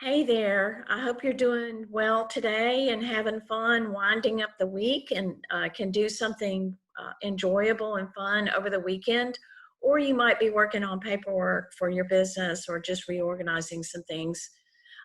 Hey there. I hope you're doing well today and having fun winding up the week and can do something enjoyable and fun over the weekend. Or you might be working on paperwork for your business or just reorganizing some things.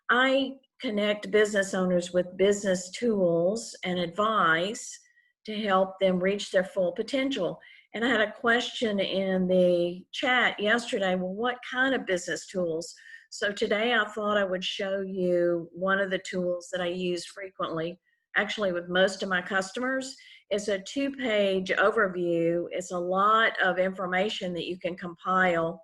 I connect business owners with business tools and advice to help them reach their full potential. And I had a question in the chat yesterday. Well, what kind of business tools? So today I thought I would show you one of the tools that I use frequently, actually with most of my customers. It's a two-page overview. It's a lot of information that you can compile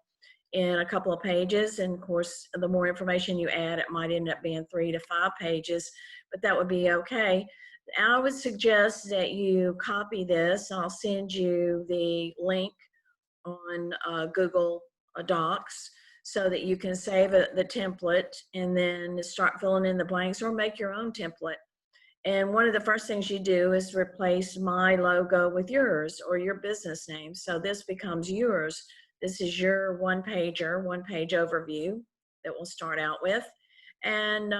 in a couple of pages. And of course, the more information you add, it might end up being 3 to 5 pages, but that would be okay. I would suggest that you copy this. I'll send you the link on Google Docs so that you can save the template and then start filling in the blanks or make your own template. And one of the first things you do is replace my logo with yours or your business name. So this becomes yours. This is your one-page overview that we'll start out with. And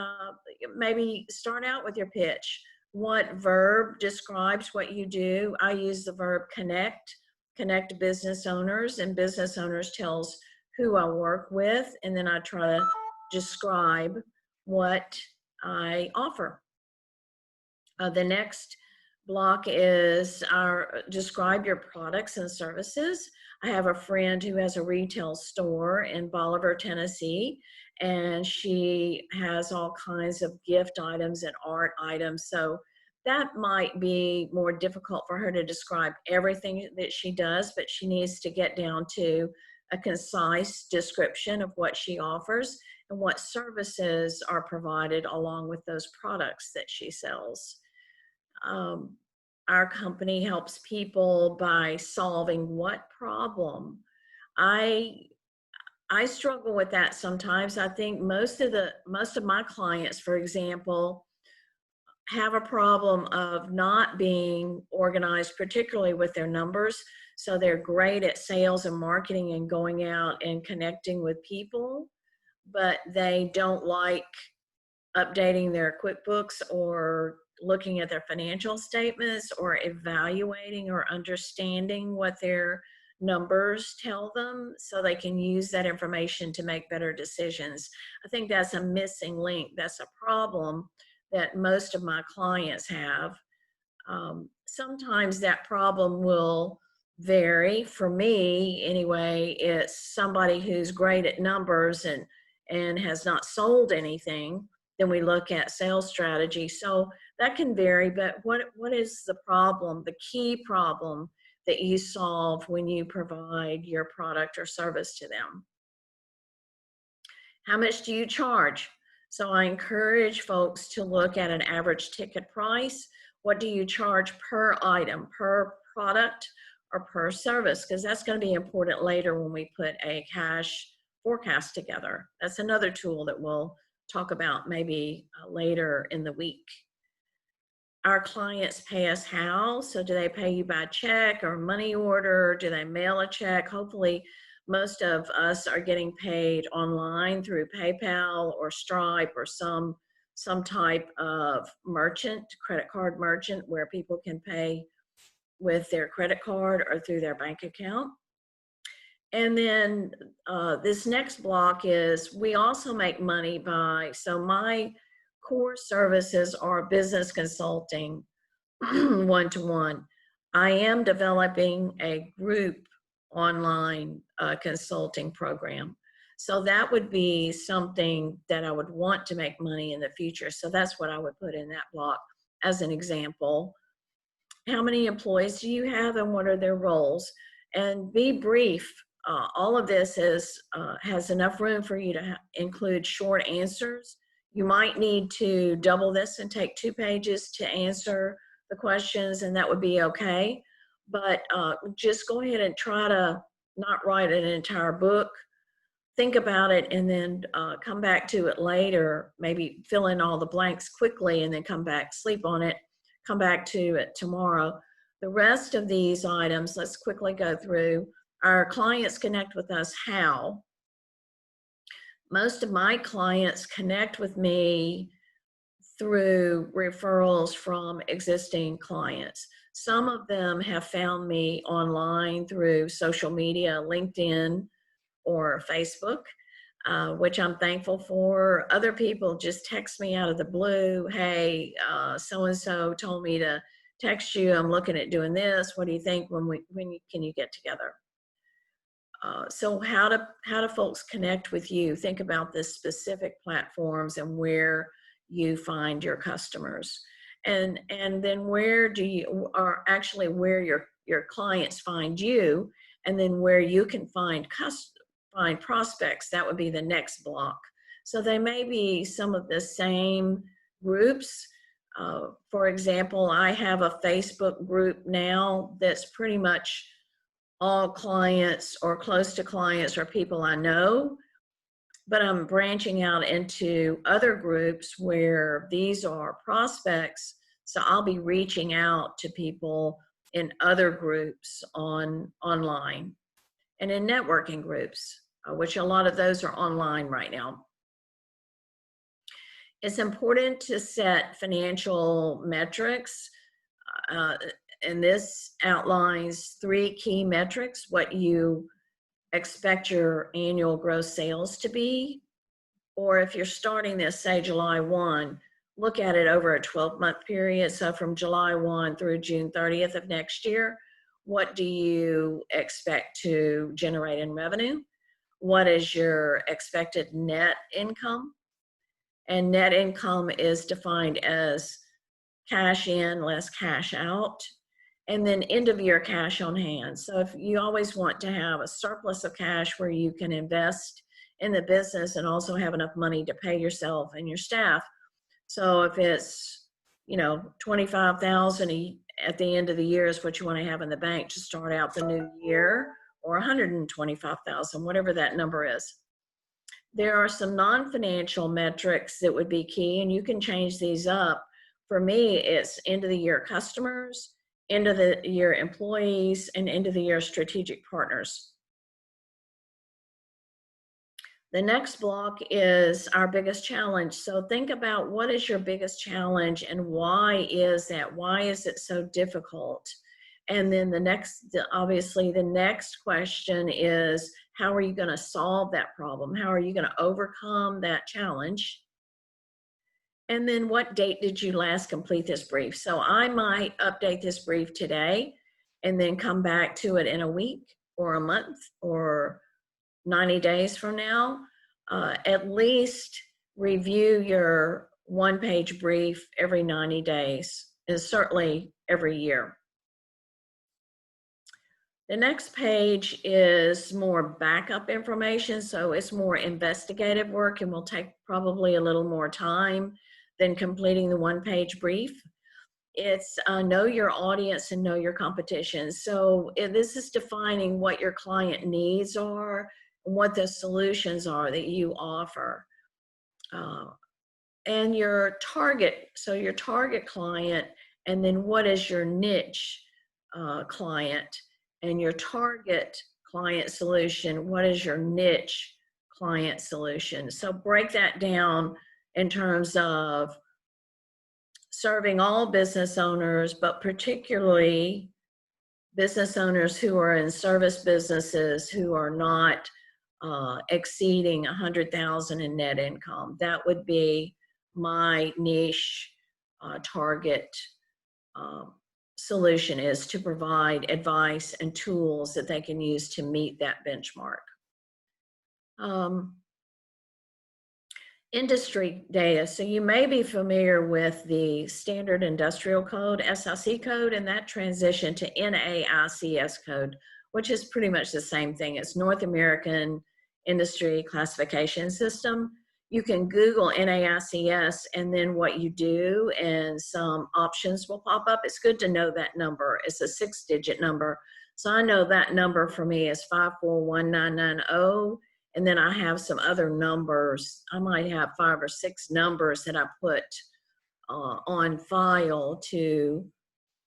maybe start out with your pitch. What verb describes what you do? I use the verb connect business owners, and business owners tells who I work with, and then I try to describe what I offer. The next block is our describe your products and services. I have a friend who has a retail store in Bolivar, Tennessee, and she has all kinds of gift items and art items. So that might be more difficult for her to describe everything that she does, but she needs to get down to a concise description of what she offers and what services are provided along with those products that she sells. Our company helps people by solving what problem? I struggle with that sometimes. I think most of my clients, for example, have a problem of not being organized, particularly with their numbers. So they're great at sales and marketing and going out and connecting with people, but they don't like updating their QuickBooks or looking at their financial statements or evaluating or understanding what their numbers tell them so they can use that information to make better decisions. I think that's a missing link. That's a problem that most of my clients have. Sometimes that problem will vary. For me, anyway, it's somebody who's great at numbers and has not sold anything. Then we look at sales strategy. So that can vary, but what is the problem, the key problem that you solve when you provide your product or service to them? How much do you charge? So I encourage folks to look at an average ticket price. What do you charge per item, per product, or per service? Because that's going to be important later when we put a cash forecast together. That's another tool that we'll talk about maybe later in the week. Our clients pay us how? So do they pay you by check or money order? Do they mail a check? Hopefully most of us are getting paid online through PayPal or Stripe or some type of merchant, credit card merchant, where people can pay with their credit card or through their bank account. And then this next block is we also make money by, so my core services are business consulting, one-to-one. I am developing a group online consulting program. So that would be something that I would want to make money in the future. So that's what I would put in that block as an example. How many employees do you have and what are their roles? And be brief. All of this has enough room for you to include short answers. You might need to double this and take 2 pages to answer the questions, and that would be okay. But just go ahead and try to not write an entire book. Think about it and then come back to it later. Maybe fill in all the blanks quickly and then come back, sleep on it, come back to it tomorrow. The rest of these items, let's quickly go through. Our clients connect with us how? Most of my clients connect with me through referrals from existing clients. Some of them have found me online through social media, LinkedIn or Facebook, which I'm thankful for. Other people just text me out of the blue, hey, so-and-so told me to text you. I'm looking at doing this. What do you think can you get together? So how do folks connect with you? Think about the specific platforms and where you find your customers, and then where do you, or actually where your clients find you, and then where you can find find prospects. That would be the next block. So they may be some of the same groups. For example, I have a Facebook group now that's pretty much all clients or close to clients or people I know, but I'm branching out into other groups where these are prospects. So I'll be reaching out to people in other groups online and in networking groups, which a lot of those are online right now. It's important to set financial metrics. And this outlines 3 key metrics: what you expect your annual gross sales to be, or if you're starting this, say July 1, look at it over a 12-month period. So from July 1 through June 30th of next year, what do you expect to generate in revenue? What is your expected net income? And net income is defined as cash in less cash out, and then end of year cash on hand. So if you always want to have a surplus of cash where you can invest in the business and also have enough money to pay yourself and your staff. So if it's, 25,000 at the end of the year is what you want to have in the bank to start out the new year, or 125,000, whatever that number is. There are some non-financial metrics that would be key, and you can change these up. For me, it's end of the year customers, end of the year employees, and end of the year strategic partners. The next block is our biggest challenge. So think about, what is your biggest challenge and why is that? Why is it so difficult? And then obviously the next question is, how are you going to solve that problem? How are you going to overcome that challenge? And then what date did you last complete this brief? So I might update this brief today and then come back to it in a week or a month or 90 days from now. At least review your one-page brief every 90 days, and certainly every year. The next page is more backup information, so it's more investigative work and will take probably a little more time than completing the one-page brief. It's know your audience and know your competition. So this is defining what your client needs are and what the solutions are that you offer. And your target, so your target client, and then what is your niche client, and your target client solution, what is your niche client solution. So break that down in terms of serving all business owners, but particularly business owners who are in service businesses who are not exceeding 100,000 in net income. That would be my niche target solution, is to provide advice and tools that they can use to meet that benchmark. Industry data. So you may be familiar with the Standard Industrial Code, SIC code, and that transition to NAICS code, which is pretty much the same thing. It's North American Industry Classification System. You can Google NAICS, and then what you do, and some options will pop up. It's good to know that number. It's a 6-digit number. So I know that number for me is 541990. And then I have some other numbers. I might have 5 or 6 numbers that I put on file to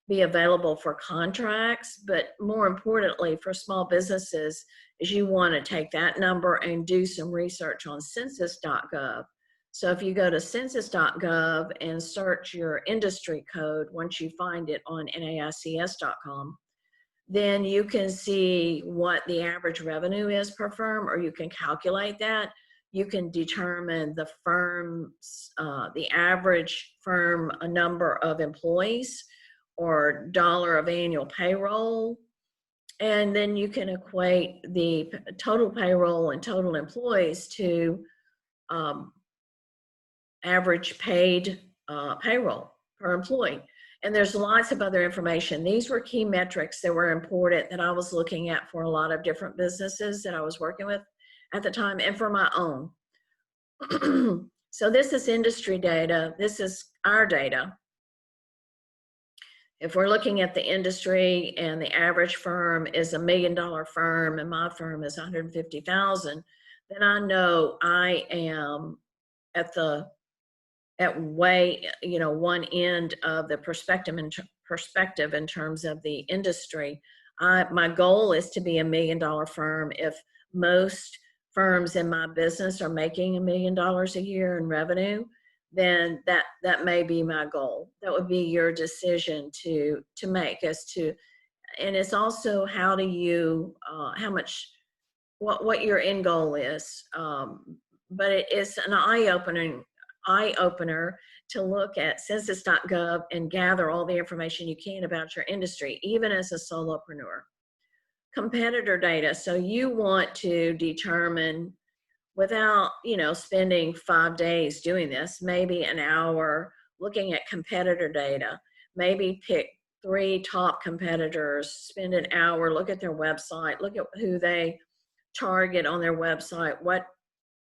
be available for contracts. But more importantly, for small businesses, is you want to take that number and do some research on census.gov. So if you go to census.gov and search your industry code, once you find it on NAICS.com, then you can see what the average revenue is per firm, or you can calculate that. You can determine the firm's, the average firm number of employees or dollar of annual payroll. And then you can equate the total payroll and total employees to average paid payroll per employee. And there's lots of other information. These were key metrics that were important that I was looking at for a lot of different businesses that I was working with at the time and for my own. So this is industry data. This is our data. If we're looking at the industry and the average firm is $1 million firm and my firm is 150,000, then I know I am at way, one end of the perspective in terms of the industry. My goal is to be $1 million firm. If most firms in my business are making $1 million a year in revenue, then that may be my goal. That would be your decision to make as to, and it's also how do you, how much, what your end goal is. But it is an eye-opener to look at census.gov and gather all the information you can about your industry, even as a solopreneur. Competitor data. So you want to determine, without spending 5 days doing this, maybe an hour looking at competitor data. Maybe pick 3 top competitors, spend an hour, look at their website, look at who they target on their website, what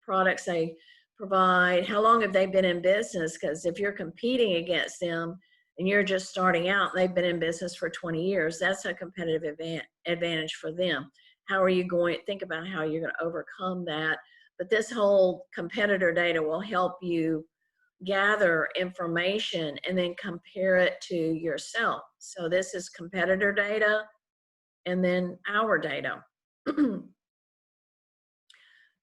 products they provide, how long have they been in business, because if you're competing against them and you're just starting out, they've been in business for 20 years, that's a competitive advantage for them. How are you going to think about how you're going to overcome that? But this whole competitor data will help you gather information and then compare it to yourself. So this is competitor data and then our data.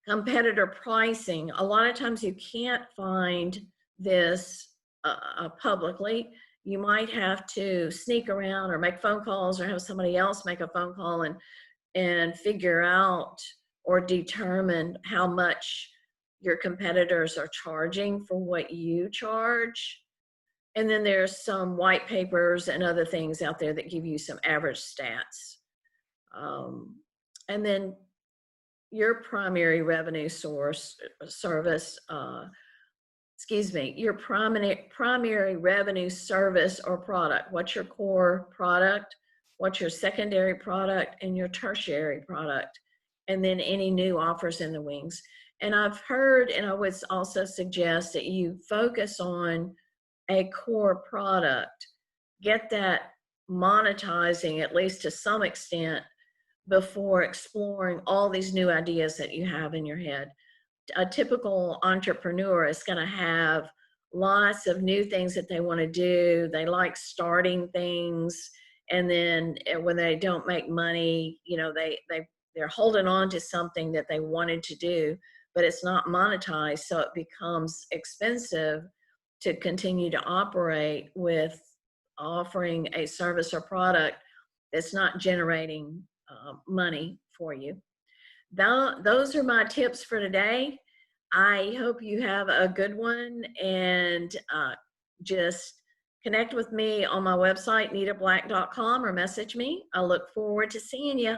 Competitor pricing. A lot of times you can't find this publicly. You might have to sneak around or make phone calls or have somebody else make a phone call and figure out or determine how much your competitors are charging for what you charge. And then there's some white papers and other things out there that give you some average stats. And then your primary revenue your primary revenue service or product. What's your core product? What's your secondary product and your tertiary product? And then any new offers in the wings. And I've heard, and I would also suggest that you focus on a core product, get that monetizing at least to some extent before exploring all these new ideas that you have in your head. A typical entrepreneur is going to have lots of new things that they want to do. They like starting things, and then when they don't make money, they're holding on to something that they wanted to do, but it's not monetized, so it becomes expensive to continue to operate with offering a service or product that's not generating money for you. Those are my tips for today. I hope you have a good one, and just connect with me on my website, nitablack.com, or message me. I look forward to seeing you.